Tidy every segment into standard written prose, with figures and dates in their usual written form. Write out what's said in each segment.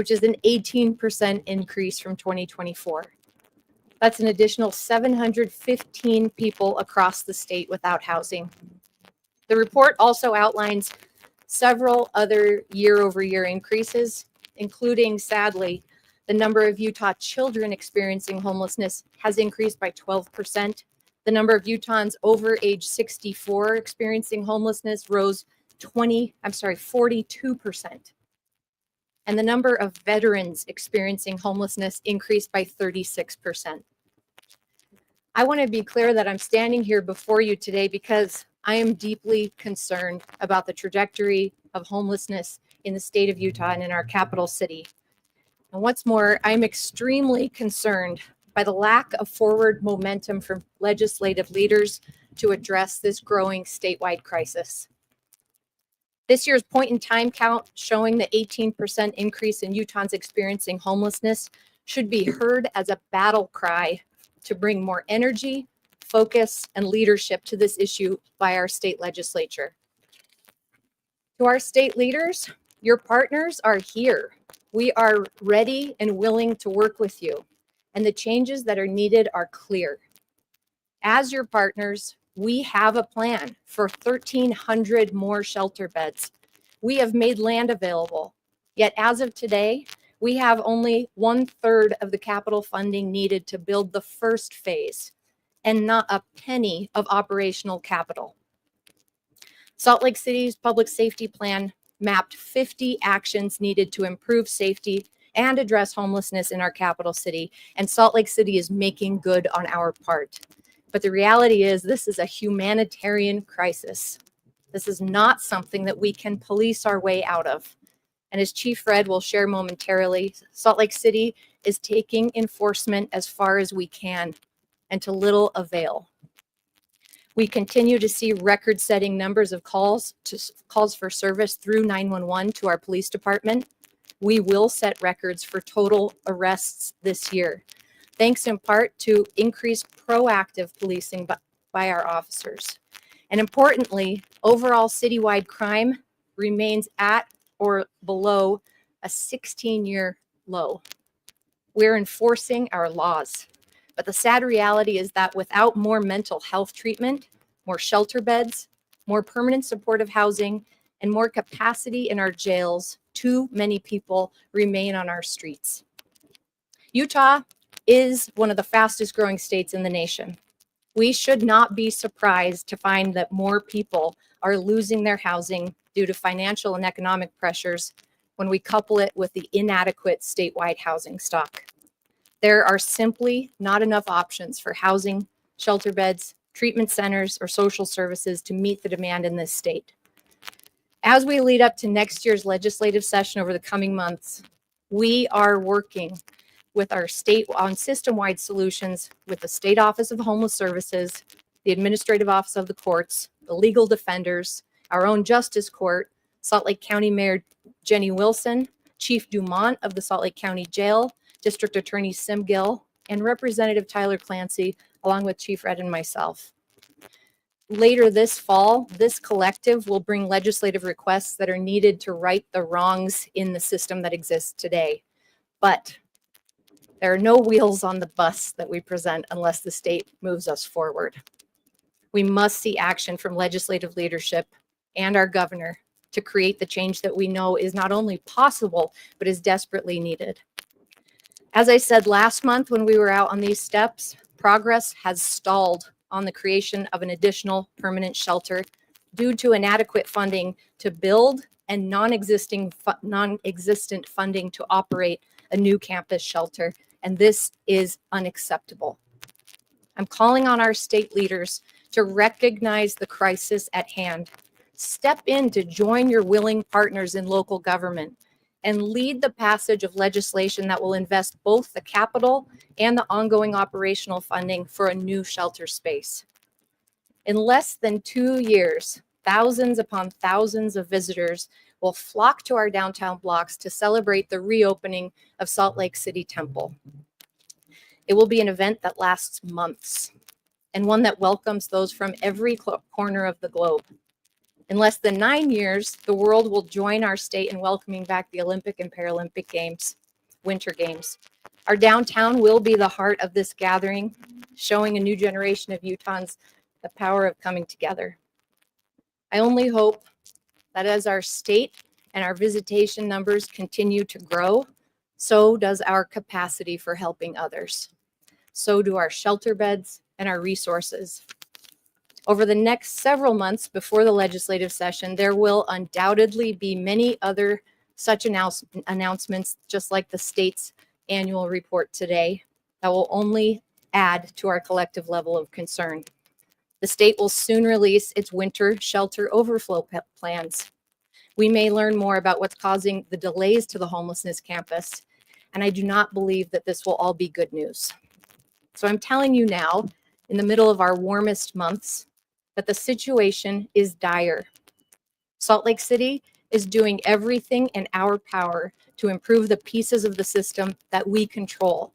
which is an 18% increase from 2024. That's an additional 715 people across the state without housing. The report also outlines several other year-over-year increases, including, sadly, the number of Utah children experiencing homelessness has increased by 12%. The number of Utahns over age 64 experiencing homelessness rose 42%. And the number of veterans experiencing homelessness increased by 36%. I want to be clear that I'm standing here before you today because I am deeply concerned about the trajectory of homelessness in the state of Utah and in our capital city. And what's more, I'm extremely concerned by the lack of forward momentum from legislative leaders to address this growing statewide crisis. This year's point-in-time count showing the 18% increase in Utahns experiencing homelessness should be heard as a battle cry to bring more energy, focus, and leadership to this issue by our state legislature. To our state leaders, your partners are here. We are ready and willing to work with you, and the changes that are needed are clear. As your partners, we have a plan for 1,300 more shelter beds. We have made land available, yet as of today, we have only 1/3 of the capital funding needed to build the first phase, and not a penny of operational capital. Salt Lake City's public safety plan mapped 50 actions needed to improve safety and address homelessness in our capital city, and Salt Lake City is making good on our part. But the reality is this is a humanitarian crisis. This is not something that we can police our way out of. And as Chief Red will share momentarily, Salt Lake City is taking enforcement as far as we can, and to little avail. We continue to see record-setting numbers of calls for service through 911 to our police department. We will set records for total arrests this year, thanks in part to increased proactive policing by our officers. And importantly, overall citywide crime remains at or below a 16-year low. We're enforcing our laws. But the sad reality is that without more mental health treatment, more shelter beds, more permanent supportive housing, and more capacity in our jails, too many people remain on our streets. Utah is one of the fastest growing states in the nation. We should not be surprised to find that more people are losing their housing due to financial and economic pressures when we couple it with the inadequate statewide housing stock. There are simply not enough options for housing, shelter beds, treatment centers, or social services to meet the demand in this state. As we lead up to next year's legislative session over the coming months, we are working with our state on system-wide solutions with the State Office of Homeless Services, the Administrative Office of the Courts, the legal defenders, our own Justice Court, Salt Lake County Mayor Jenny Wilson, Chief Dumont of the Salt Lake County Jail, District Attorney Sim Gill, and Representative Tyler Clancy, along with Chief Red and myself. Later this fall, this collective will bring legislative requests that are needed to right the wrongs in the system that exists today. But there are no wheels on the bus that we present unless the state moves us forward. We must see action from legislative leadership and our governor to create the change that we know is not only possible, but is desperately needed. As I said last month when we were out on these steps, progress has stalled on the creation of an additional permanent shelter due to inadequate funding to build and non-existent funding to operate a new campus shelter, and this is unacceptable. I'm calling on our state leaders to recognize the crisis at hand, step in to join your willing partners in local government, and lead the passage of legislation that will invest both the capital and the ongoing operational funding for a new shelter space. In less than 2 years, thousands upon thousands of visitors will flock to our downtown blocks to celebrate the reopening of Salt Lake City Temple. It will be an event that lasts months and one that welcomes those from every corner of the globe. In less than 9 years, the world will join our state in welcoming back the Olympic and Paralympic Games, Winter Games. Our downtown will be the heart of this gathering, showing a new generation of Utahns the power of coming together. I only hope that as our state and our visitation numbers continue to grow, so does our capacity for helping others. So do our shelter beds and our resources. Over the next several months before the legislative session, there will undoubtedly be many other such announcements, just like the state's annual report today, that will only add to our collective level of concern. The state will soon release its winter shelter overflow plans. We may learn more about what's causing the delays to the homelessness campus, and I do not believe that this will all be good news. So I'm telling you now, in the middle of our warmest months, that the situation is dire. Salt Lake City is doing everything in our power to improve the pieces of the system that we control,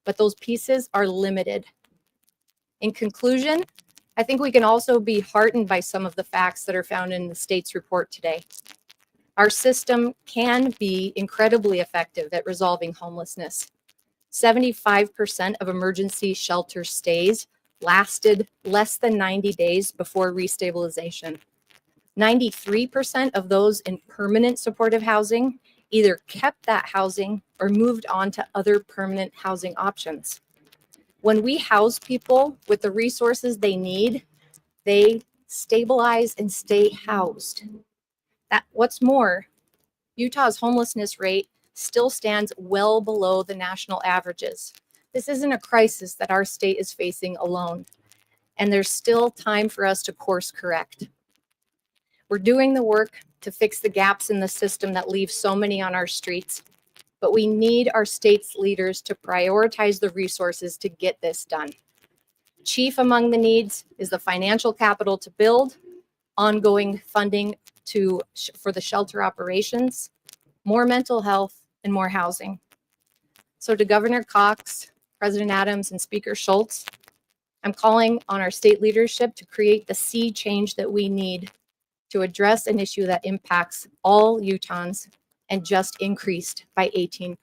but those pieces are limited. In conclusion, I think we can also be heartened by some of the facts that are found in the state's report today. Our system can be incredibly effective at resolving homelessness. 75% of emergency shelter stays lasted less than 90 days before restabilization. 93% of those in permanent supportive housing either kept that housing or moved on to other permanent housing options. When we house people with the resources they need, they stabilize and stay housed. What's more, Utah's homelessness rate still stands well below the national averages. This isn't a crisis that our state is facing alone, and there's still time for us to course correct. We're doing the work to fix the gaps in the system that leave so many on our streets, but we need our state's leaders to prioritize the resources to get this done. Chief among the needs is the financial capital to build, ongoing funding for the shelter operations, more mental health, and more housing. So to Governor Cox, President Adams, and Speaker Schultz, I'm calling on our state leadership to create the sea change that we need to address an issue that impacts all Utahns and just increased by 18%.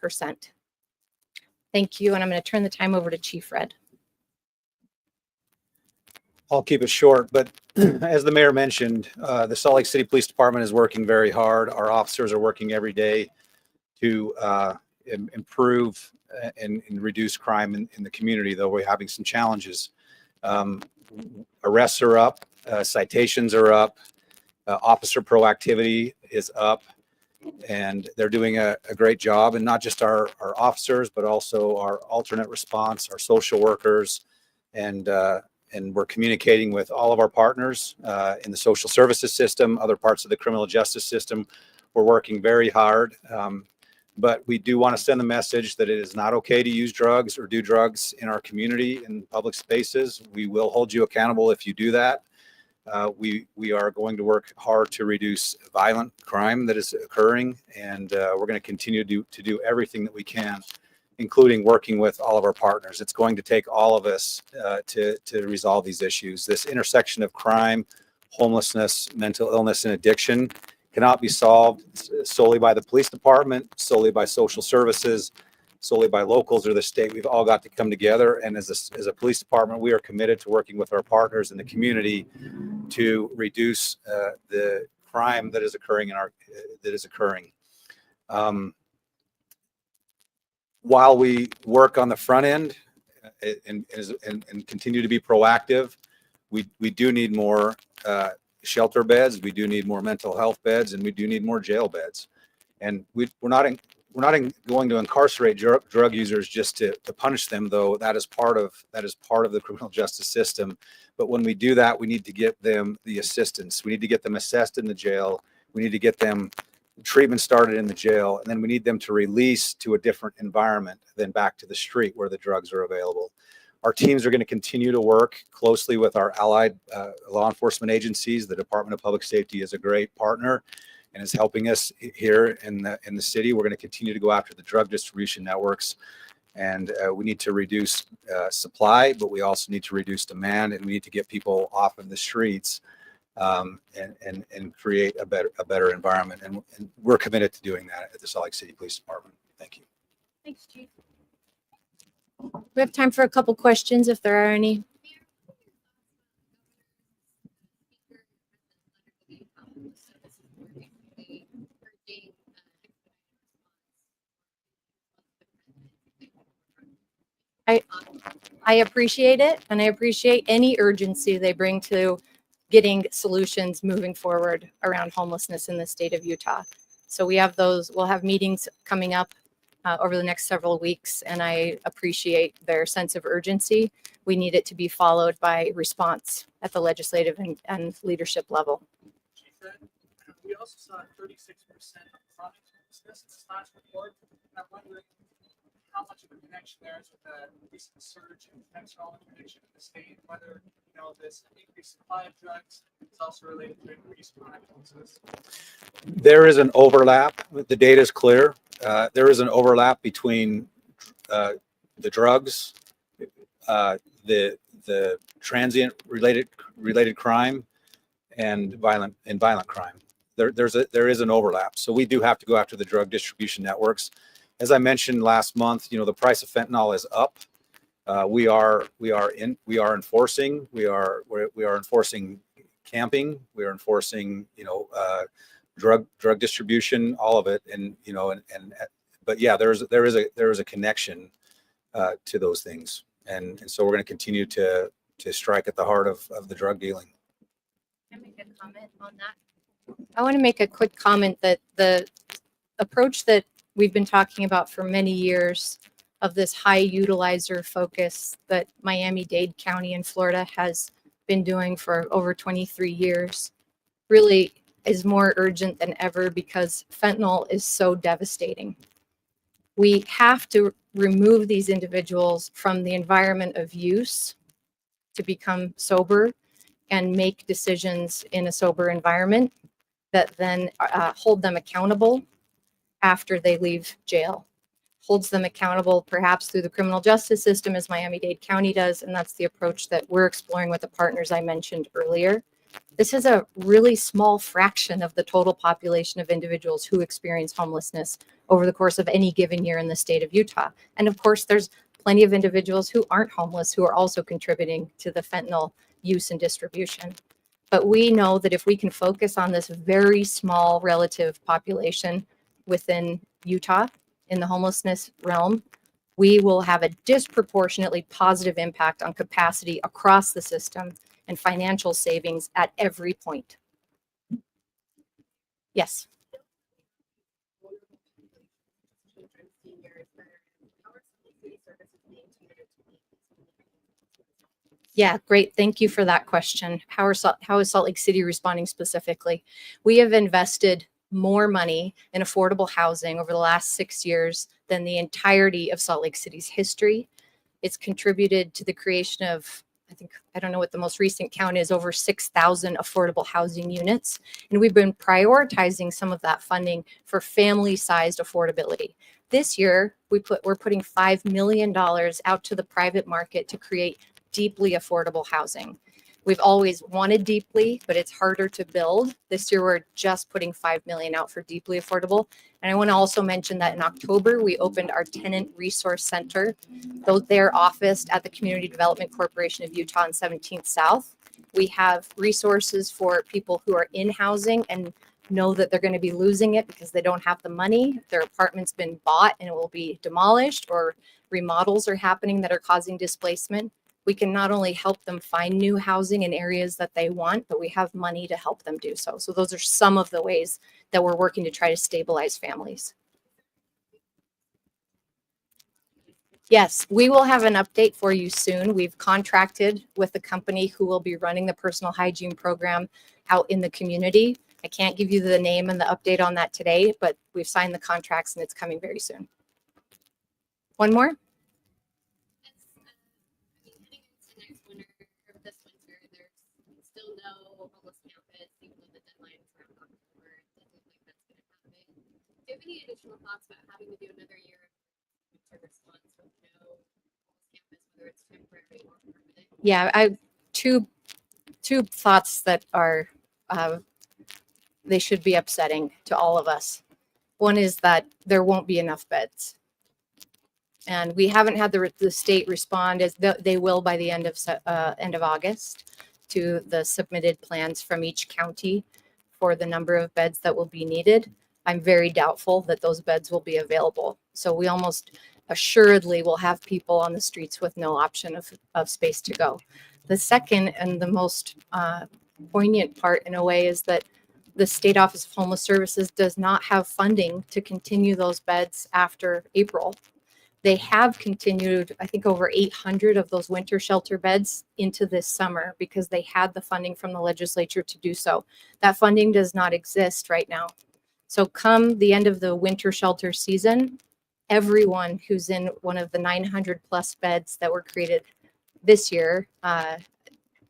Thank you, and I'm going to turn the time over to Chief Red. I'll keep it short, but as the mayor mentioned, the Salt Lake City Police Department is working very hard. Our officers are working every day to improve and reduce crime in the community, though we're having some challenges. Arrests are up, citations are up, officer proactivity is up, and they're doing a great job. And not just our officers, but also our alternate response, our social workers, and we're communicating with all of our partners in the social services system, other parts of the criminal justice system. We're working very hard, but we do want to send the message that it is not okay to use drugs or do drugs in our community, in public spaces. We will hold you accountable if you do that. We are going to work hard to reduce violent crime that is occurring, and we're going to continue to do everything that we can, including working with all of our partners. It's going to take all of us to resolve these issues. This intersection of crime, homelessness, mental illness, and addiction cannot be solved solely by the police department, solely by social services, solely by locals or the state. We've all got to come together, and as a police department, we are committed to working with our partners in the community to reduce the crime that is occurring while we work on the front end and continue to be proactive. We do need more shelter beds, we do need more mental health beds, and we do need more jail beds. And we're not going to incarcerate drug users just to punish them, though that is part of the criminal justice system. But when we do that, we need to get them the assistance. We need to get them assessed in the jail. We need to get them treatment started in the jail, and then we need them to release to a different environment than back to the street where the drugs are available. Our teams are going to continue to work closely with our allied law enforcement agencies. The Department of Public Safety is a great partner and is helping us here in the city. We're going to continue to go after the drug distribution networks, and we need to reduce supply, but we also need to reduce demand, and we need to get people off of the streets. and create a better environment. And we're committed to doing that at the Salt Lake City Police Department. Thank you. Thanks, Chief. We have time for a couple questions if there are any. I appreciate it, and I appreciate any urgency they bring to getting solutions moving forward around homelessness in the state of Utah. So we have those, we'll have meetings coming up over the next several weeks, and I appreciate their sense of urgency. We need it to be followed by response at the legislative and leadership level. We also saw 36% of chronic homelessness in this last report. I'm wondering how much of a connection there is with the recent surge in fentanyl addiction in the state, whether this increased supply of drugs is also related to increased chronic homelessness. There is an overlap. The data is clear. There is an overlap between the drugs, the transient related crime, and violent crime. There is an overlap. So we do have to go after the drug distribution networks. As I mentioned last month, the price of fentanyl is up. We are enforcing camping. We are enforcing drug distribution, all of it, but yeah, there is a connection to those things, and so we're going to continue to strike at the heart of the drug dealing. Can I make a comment on that? I want to make a quick comment that the approach that we've been talking about for many years of this high utilizer focus that Miami-Dade County in Florida has been doing for over 23 years really is more urgent than ever because fentanyl is so devastating. We have to remove these individuals from the environment of use to become sober and make decisions in a sober environment that then hold them accountable after they leave jail. Holds them accountable perhaps through the criminal justice system as Miami-Dade County does, and that's the approach that we're exploring with the partners I mentioned earlier. This is a really small fraction of the total population of individuals who experience homelessness over the course of any given year in the state of Utah. And of course, there's plenty of individuals who aren't homeless who are also contributing to the fentanyl use and distribution. But we know that if we can focus on this very small relative population within Utah in the homelessness realm, we will have a disproportionately positive impact on capacity across the system and financial savings at every point. Yes. Yeah, great. Thank you for that question. How is Salt Lake City responding specifically? We have invested more money in affordable housing over the last 6 years than the entirety of Salt Lake City's history. It's contributed to the creation of, I don't know what the most recent count is, over 6,000 affordable housing units. And we've been prioritizing some of that funding for family-sized affordability. This year, we're putting $5 million out to the private market to create deeply affordable housing. We've always wanted deeply, but it's harder to build. This year, we're just putting $5 million out for deeply affordable. And I want to also mention that in October, we opened our Tenant Resource Center, their office at the Community Development Corporation of Utah on 17th South. We have resources for people who are in housing and know that they're going to be losing it because they don't have the money. Their apartment's been bought and it will be demolished, or remodels are happening that are causing displacement. We can not only help them find new housing in areas that they want, but we have money to help them do so. So those are some of the ways that we're working to try to stabilize families. Yes, we will have an update for you soon. We've contracted with the company who will be running the personal hygiene program out in the community. I can't give you the name and the update on that today, but we've signed the contracts and it's coming very soon. One more? Do you have any additional thoughts about having to do another year of response with no campus, whether it's temporary or permanent? Yeah, I two thoughts that are they should be upsetting to all of us. One is that there won't be enough beds. And we haven't had the state respond as they will by the end of August to the submitted plans from each county for the number of beds that will be needed. I'm very doubtful that those beds will be available. So we almost assuredly will have people on the streets with no option of space to go. The second and the most poignant part in a way is that the State Office of Homeless Services does not have funding to continue those beds after April. They have continued, I think, over 800 of those winter shelter beds into this summer because they had the funding from the legislature to do so. That funding does not exist right now. So come the end of the winter shelter season, everyone who's in one of the 900 plus beds that were created this year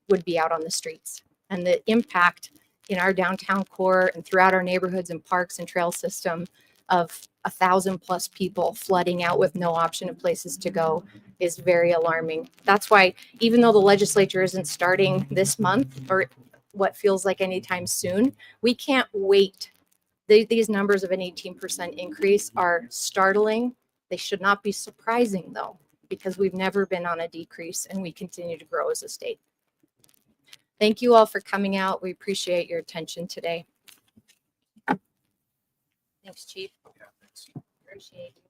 would be out on the streets. And the impact in our downtown core and throughout our neighborhoods and parks and trail system of 1,000 plus people flooding out with no option of places to go is very alarming. That's why even though the legislature isn't starting this month or what feels like anytime soon, we can't wait. These numbers of an 18% increase are startling. They should not be surprising though, because we've never been on a decrease and we continue to grow as a state. Thank you all for coming out. We appreciate your attention today. Thanks, Chief. Yeah, thanks. Appreciate it.